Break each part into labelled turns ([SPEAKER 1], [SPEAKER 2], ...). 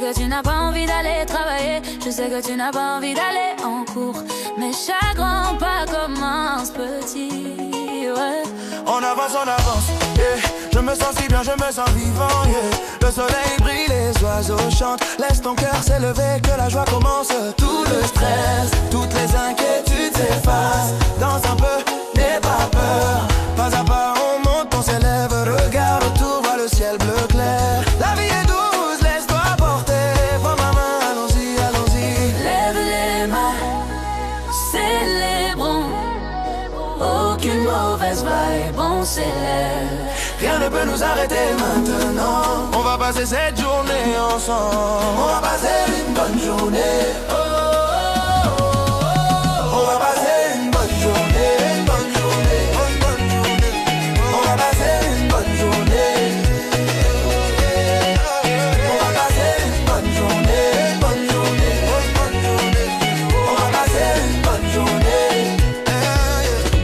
[SPEAKER 1] que tu n'as pas envie d'aller travailler, je sais que tu n'as pas envie d'aller en cours, mais chaque grand pas commence petit, ouais.
[SPEAKER 2] On avance, yeah. Je me sens si bien, je me sens vivant, yeah. Le soleil brille, les oiseaux chantent. Laisse ton cœur s'élever, que la joie commence. Tout le stress, toutes les inquiétudes s'effacent. Danse un peu, n'aie pas peur. Pas à pas, on monte, on s'élève. Regarde autour, vois le ciel bleu clair. La vie est douce, laisse-toi porter. Prends ma main, allons-y, allons-y.
[SPEAKER 1] Lève les mains, célébrons. Aucune mauvaise vibe, on s'élève.
[SPEAKER 2] Rien ne peut nous arrêter maintenant. On va passer cette journée ensemble. On va passer une bonne journée. Oh, oh, oh, oh. On va passer une bonne journée. Une bonne journée. Une bonne journée. On va passer une bonne journée. On va passer une bonne journée. Une bonne journée. Une bonne journée. On va passer une bonne journée.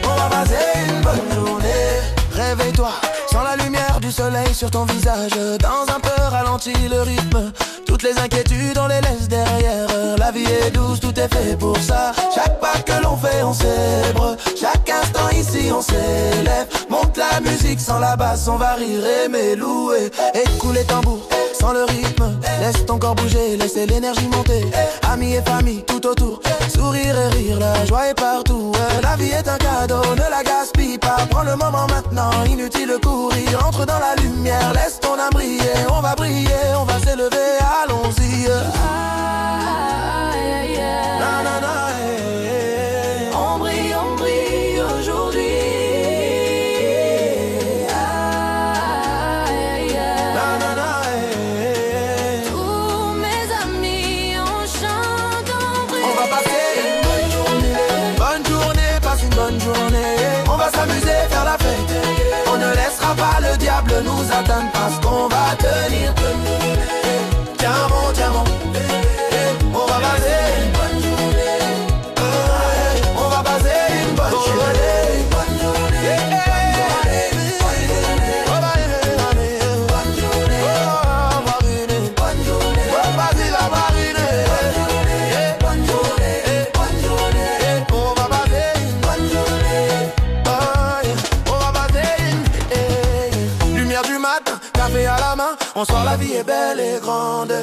[SPEAKER 2] On va passer une bonne journée. Réveille-toi. Sans la lumière du soleil sur ton visage, dans un peu ralenti le rythme. Toutes les inquiétudes on les laisse derrière. La vie est douce, tout est fait pour ça. Chaque pas que l'on fait on célèbre. Chaque instant ici on s'élève. Monte la musique sans la basse, on va rire, aimer, louer. Écoute les tambours sans le rythme. Laisse ton corps bouger, laissez l'énergie monter. Amis et famille tout autour, sourire et rire, la joie est partout. La vie est un cadeau, ne la gaspille pas. Prends le moment maintenant, inutile de courir. Entre dans la lumière, laisse ton âme briller. On va briller, on va s'élever, allons-y. Na, na, na, hey, hey.
[SPEAKER 1] On brille aujourd'hui.
[SPEAKER 2] Na, na, na, hey, hey.
[SPEAKER 1] Tous mes amis, on chante, on brille.
[SPEAKER 2] On va passer une bonne journée. Bonne journée, passe une bonne journée. On va s'amuser, faire la fête. On ne laissera pas le diable nous atteindre parce qu'on va tenir. Tiens bon, tiens bon. On va passer une bonne journée. On va passer une bonne journée. Bonne journée. On va mariner. Bonne journée. On va mariner. Bonne journée. On va passer la mariner. Bonne journée. Bonne journée. On va passer une bonne journée. On va passer une lumière du matin, café à la main. On sort, la vie est belle et grande.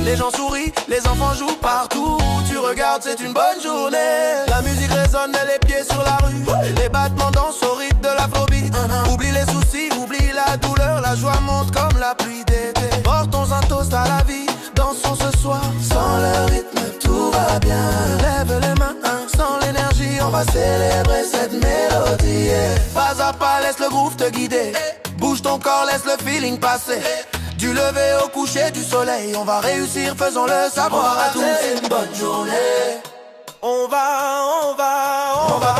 [SPEAKER 2] Les gens sourient, les enfants jouent partout. Tu regardes, c'est une bonne journée. La musique résonne, les pieds sur la rue. Les battements dansent au rythme de l'afrobeat. Oublie les soucis, oublie la douleur. La joie monte comme la pluie d'été. Portons un toast à la vie, dansons ce soir. Sans le rythme, tout va bien. Lève les mains, sans l'énergie. On va célébrer cette mélodie. Pas à pas, laisse le groove te guider. Bouge ton corps, laisse le feeling passer. Du lever au coucher du soleil, on va réussir, faisons-le savoir à tous. Une bonne journée. On va